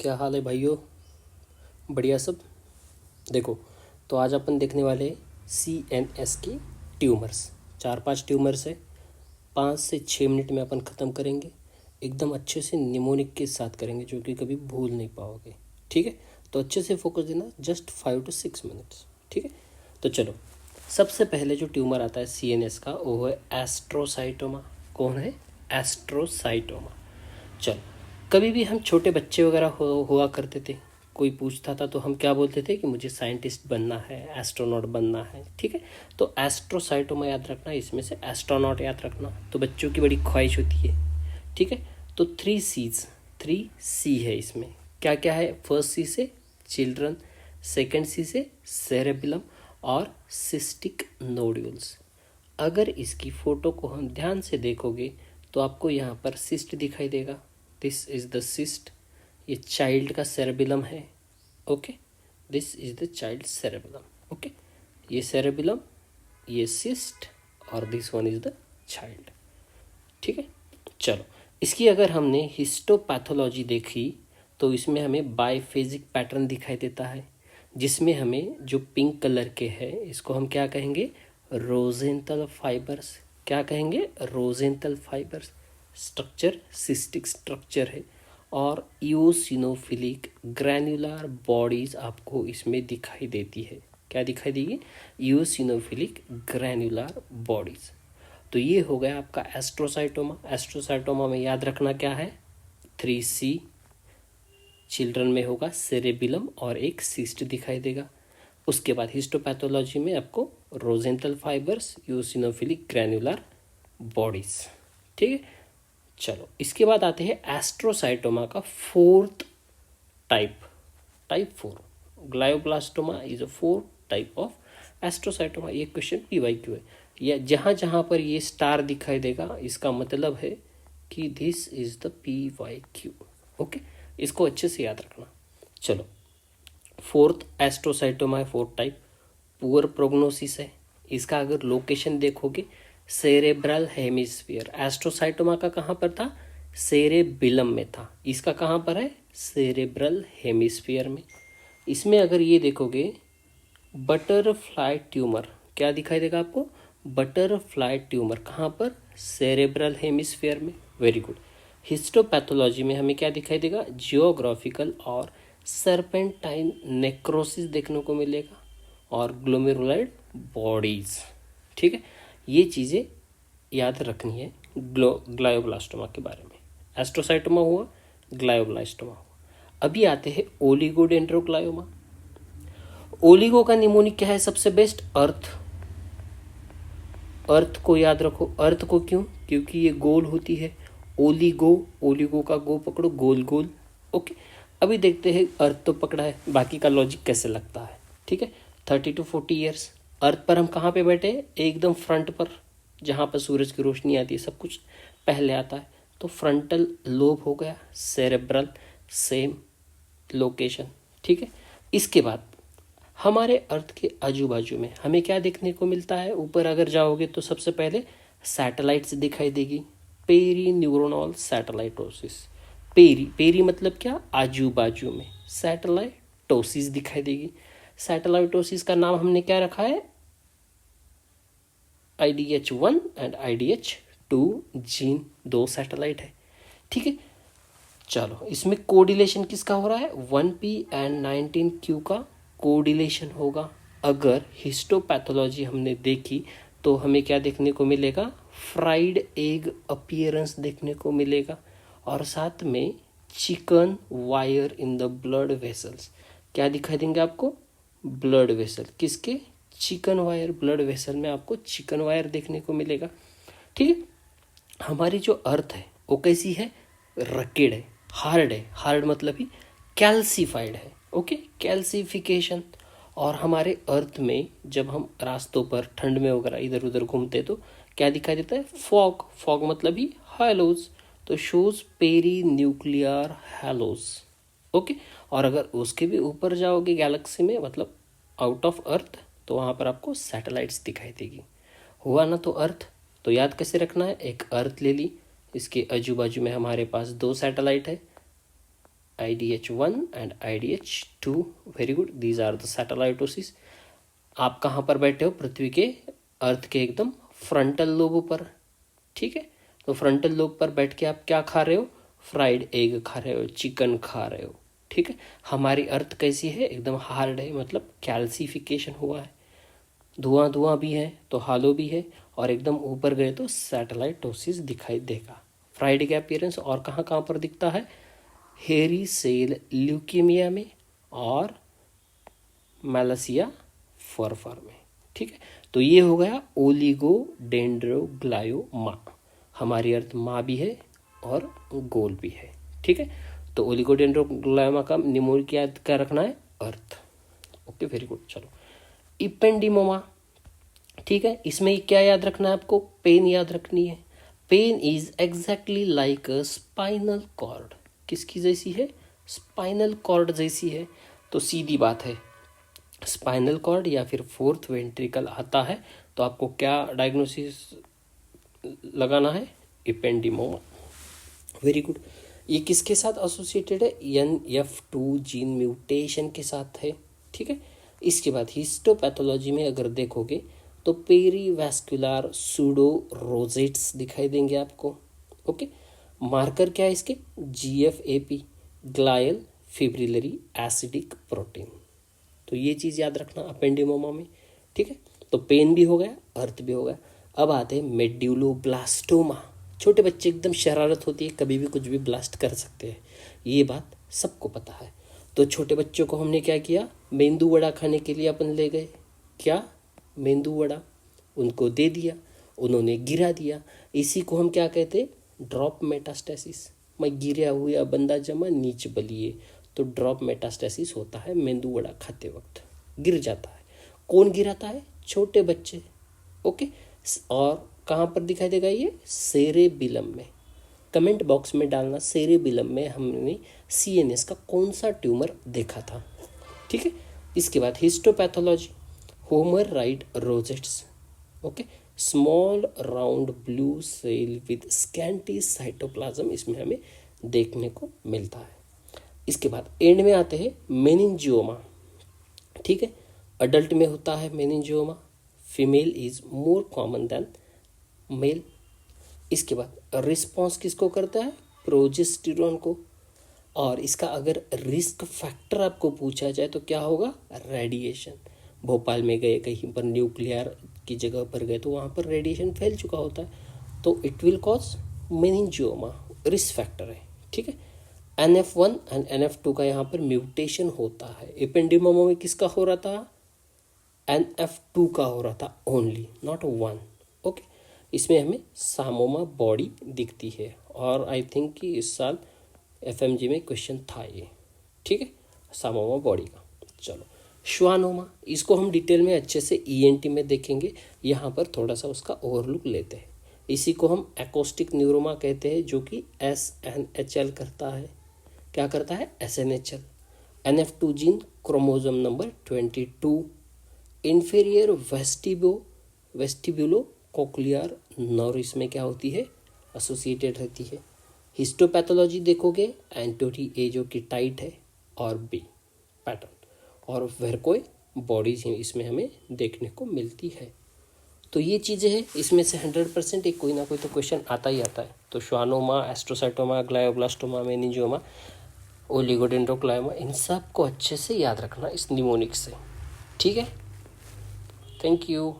क्या हाल है भाइयों? बढ़िया सब। देखो, तो आज अपन देखने वाले CNS के ट्यूमर्स। 4-5 ट्यूमर्स है। 5 से 6 मिनट में अपन ख़त्म करेंगे। एकदम अच्छे से निमोनिक के साथ करेंगे, जो कि कभी भूल नहीं पाओगे। ठीक है, तो अच्छे से फोकस देना। Just 5 to 6 minutes. ठीक है, तो चलो। सबसे पहले जो ट्यूमर आता है CNS का, वो है एस्ट्रोसाइटोमा। कौन है? एस्ट्रोसाइटोमा। चल, कभी भी हम छोटे बच्चे वगैरह हुआ करते थे, कोई पूछता था तो हम क्या बोलते थे कि मुझे साइंटिस्ट बनना है, एस्ट्रोनॉट बनना है। ठीक है, तो एस्ट्रोसाइटोमा याद रखना, इसमें से एस्ट्रोनॉट याद रखना। तो बच्चों की बड़ी ख्वाहिश होती है। ठीक है, तो 3 C है इसमें। क्या क्या है? फर्स्ट C से चिल्ड्रन, सेकेंड C से सेरेबिलम और सिस्टिक नोड्यूल्स। अगर इसकी फ़ोटो को हम ध्यान से देखोगे तो आपको यहाँ पर सिस्ट दिखाई देगा। This is the cyst. ये चाइल्ड का सेरेबिलम है। Okay, this is the child cerebellum. Okay, ये सेरेबिलम, ये सिस्ट और this one is the child. ठीक है, चलो। इसकी अगर हमने हिस्टोपैथोलॉजी देखी तो इसमें हमें बाइफेजिक पैटर्न दिखाई देता है, जिसमें हमें जो पिंक कलर के है इसको हम क्या कहेंगे? रोजेंटल फाइबर्स। क्या कहेंगे? रोजेंटल फाइबर्स। स्ट्रक्चर सिस्टिक स्ट्रक्चर है और इओसिनोफिलिक ग्रैन्युलर बॉडीज आपको इसमें दिखाई देती है। क्या दिखाई देगी? Eosinophilic granular bodies. तो ये हो गया आपका एस्ट्रोसाइटोमा। एस्ट्रोसाइटोमा में याद रखना क्या है? 3C। चिल्ड्रन में होगा सेरेबिलम और एक सिस्ट दिखाई देगा। उसके बाद हिस्टोपैथोलॉजी में आपको Rosenthal fibres, eosinophilic granular bodies. ठीक है, चलो। इसके बाद आते हैं एस्ट्रोसाइटोमा का fourth type, type 4। Glioblastoma is a fourth type of astrocytoma. ये क्वेश्चन PYQ है। या जहाँ जहाँ पर ये स्टार दिखाई देगा इसका मतलब है कि this is the PYQ। Okay, इसको अच्छे से याद रखना। चलो, फोर्थ एस्ट्रोसाइटोमा है, फोर्थ टाइप। पुअर प्रोग्नोसिस है। इसका अगर लोकेशन देखोगे सेरेब्रल हेमिस्फीयर। एस्ट्रोसाइटोमा का कहाँ पर था? सेरेबिलम में था। इसका कहाँ पर है? सेरेब्रल हेमिस्फीयर में। इसमें अगर ये देखोगे बटरफ्लाई ट्यूमर, क्या दिखाई देगा आपको? बटरफ्लाई ट्यूमर कहाँ पर? सेरेब्रल हेमिस्फीयर में। Very good. हिस्टोपैथोलॉजी में हमें क्या दिखाई देगा? जियोग्राफिकल और सर्पेंटाइन नेक्रोसिस देखने को मिलेगा और ग्लोमेरुलाइड बॉडीज। ठीक है, ये चीज़ें याद रखनी है ग्लायोब्लास्टोमा के बारे में। एस्ट्रोसाइटोमा हुआ, ग्लायोब्लास्टोमा हुआ। अभी आते हैं ओलिगोडेंड्रोग्लायोमा। ओलिगो का निमोनिक क्या है सबसे बेस्ट? अर्थ। अर्थ को याद रखो। अर्थ को क्यों? क्योंकि ये गोल होती है। ओलिगो, ओलिगो का गो पकड़ो, गोल गोल। ओके, अभी देखते हैं अर्थ तो पकड़ा है, बाकी का लॉजिक कैसे लगता है। ठीक है, 30 to 40 ईयर्स। अर्थ पर हम कहाँ पे बैठे? एकदम फ्रंट पर, जहाँ पर सूरज की रोशनी आती है, सब कुछ पहले आता है। तो फ्रंटल लोब हो गया, सेरेब्रल सेम लोकेशन। ठीक है, इसके बाद हमारे अर्थ के आजू बाजू में हमें क्या देखने को मिलता है? ऊपर अगर जाओगे तो सबसे पहले सैटेलाइट्स दिखाई देगी। Peri neuronal satellitosis. Peri, peri मतलब क्या? आजू बाजू में। सैटेलाइटोसिस दिखाई देगी। सैटेलाइटोसिस का नाम हमने क्या रखा है? IDH1 and IDH2 gene, 2 satellite है। ठीक है, चलो। इसमें कोडिलेशन किसका हो रहा है? 1P एंड 19Q का कोडिलेशन होगा। अगर हिस्टोपैथोलॉजी हमने देखी तो हमें क्या देखने को मिलेगा? फ्राइड एग अपीयरेंस देखने को मिलेगा और साथ में chicken wire in the blood vessels. क्या दिखाई देंगे आपको? Blood vessel. किसके? Chicken wire. ब्लड वेसल में आपको चिकन वायर देखने को मिलेगा। ठीक है, हमारी जो अर्थ है वो कैसी है? रकेड है, हार्ड है। हार्ड मतलब ही कैल्सीफाइड है। Okay, calcification. और हमारे अर्थ में जब हम रास्तों पर ठंड में वगैरह इधर उधर घूमते तो क्या दिखाई देता है? फॉग। फॉग मतलब ही हैलोज। तो शोज पेरी न्यूक्लियर हैलोज। ओके, और अगर उसके भी ऊपर जाओगे गैलेक्सी में, मतलब आउट ऑफ अर्थ, तो वहाँ पर आपको सैटेलाइट्स दिखाई देगी। हुआ ना तो अर्थ। तो याद कैसे रखना है? एक अर्थ ले ली, इसके आजू बाजू में हमारे पास 2 सैटेलाइट है। IDH1 and IDH2, very good, these are the satellitosis. आप कहाँ पर बैठे हो? पृथ्वी के, अर्थ के एकदम फ्रंटल लोब पर, ठीक है। तो फ्रंटल लोब पर बैठ के आप क्या खा रहे हो? फ्राइड एग खा रहे हो, चिकन खा रहे हो, ठीक है। हमारी अर्थ कैसी है? एकदम हार्ड है, मतलब कैल्सिफिकेशन हुआ है, धुआं धुआं भी है तो हालो भी है, और एकदम ऊपर गए तो सैटेलाइटोसिस दिखाई देगा। फ्राइड का अपीयरेंस और कहाँ कहाँ पर दिखता है? हेरी सेल ल्यूकीमिया में और मेलासिया फॉरफॉर में, ठीक है। तो ये हो गया ओलिगोडेंड्रोग्लायोमा। हमारी अर्थ माँ भी है और गोल भी है, ठीक है। तो ओलिगोडेंड्रोग्लायोमा का निमोनिक याद क्या रखना है? अर्थ। Okay, very good. चलो, इपेंडिमोमा, ठीक है। इसमें क्या याद रखना है आपको? पेन याद रखनी है। Pen is exactly like a spinal cord. किसकी जैसी है? स्पाइनल कॉर्ड जैसी है। तो सीधी बात है, स्पाइनल कॉर्ड या फिर फोर्थ वेंट्रिकल आता है तो आपको क्या डायग्नोसिस लगाना है? इपेंडिमोमा। Very good. ये किसके साथ एसोसिएटेड है? NF2 जीन म्यूटेशन के साथ है, ठीक है। इसके बाद हिस्टोपैथोलॉजी में अगर देखोगे तो पेरीवैस्कुलर सूडो रोजेट्स दिखाई देंगे आपको, ओके। मार्कर क्या है इसके? GFAP, glial fibrillary acidic protein. तो ये चीज़ याद रखना अपेंडिमोमा में, ठीक है। तो पेन भी हो गया, अर्थ भी हो गया। अब आते हैं मेड्यूलोब्लास्टोमा। छोटे बच्चे एकदम शरारत होती है, कभी भी कुछ भी ब्लास्ट कर सकते हैं, ये बात सबको पता है। तो छोटे बच्चों को हमने क्या किया? मेंदू वड़ा खाने के लिए अपन ले गए, क्या? मेंदू वड़ा उनको दे दिया, उन्होंने गिरा दिया। इसी को हम क्या कहते हैं? Drop metastasis. मैं गिरा हुआ बंदा जमा नीच बलिए, तो ड्रॉप मेटास्टेसिस होता है मेंदू वड़ा खाते वक्त, गिर जाता है। कौन गिराता है? छोटे बच्चे, ओके। और कहाँ पर दिखाई देगा ये? सेरेबिलम में। कमेंट बॉक्स में डालना सेरेबिलम में हमने CNS का कौन सा ट्यूमर देखा था, ठीक है। इसके बाद histopathology, Homer Wright rosettes, okay. Small round blue cell with scanty cytoplasm इसमें हमें देखने को मिलता है। इसके बाद एंड में आते हैं मेनिंजियोमा, ठीक है। अडल्ट में होता है meningioma, female is more common than male. इसके बाद रिस्पॉन्स किसको करता है? प्रोजेस्टेरोन को। और इसका अगर रिस्क फैक्टर आपको पूछा जाए तो क्या होगा? रेडिएशन। भोपाल में गए, कहीं पर न्यूक्लियर की जगह पर गए तो वहाँ पर रेडिएशन फैल चुका होता है, तो it will cause meningioma, risk factor है, ठीक है। NF1 एंड NF2 का यहाँ पर म्यूटेशन होता है। एपेंडिमोमा में किसका हो रहा था? NF2 का हो रहा था ओनली, नॉट 1, ओके। इसमें हमें सामोमा बॉडी दिखती है, और आई थिंक कि इस साल FMG में क्वेश्चन था ये, ठीक है, सामोमा बॉडी का। चलो, श्वानोमा, इसको हम डिटेल में अच्छे से ENT में देखेंगे, यहाँ पर थोड़ा सा उसका ओवरलुक लेते हैं। इसी को हम एकोस्टिक न्यूरोमा कहते हैं, जो कि SNHL करता है। क्या करता है? SNHL। NF2 gene chromosome number 22, inferior vestibulo cochlear nerve इसमें क्या होती है? एसोसिएटेड रहती है। हिस्टोपैथोलॉजी देखोगे, एंटोटी ए जो कि टाइट है, और B पैटर्न, और वेरकोय बॉडीज इसमें हमें देखने को मिलती है। तो ये चीज़ें हैं, इसमें से 100% एक कोई ना कोई तो क्वेश्चन आता ही आता है। तो श्वानोमा, एस्ट्रोसाइटोमा, ग्लायोब्लास्टोमा, मेनिंजियोमा, ओलिगोडेंड्रोग्लायोमा, इन सब को अच्छे से याद रखना इस निमोनिक से, ठीक है। Thank you.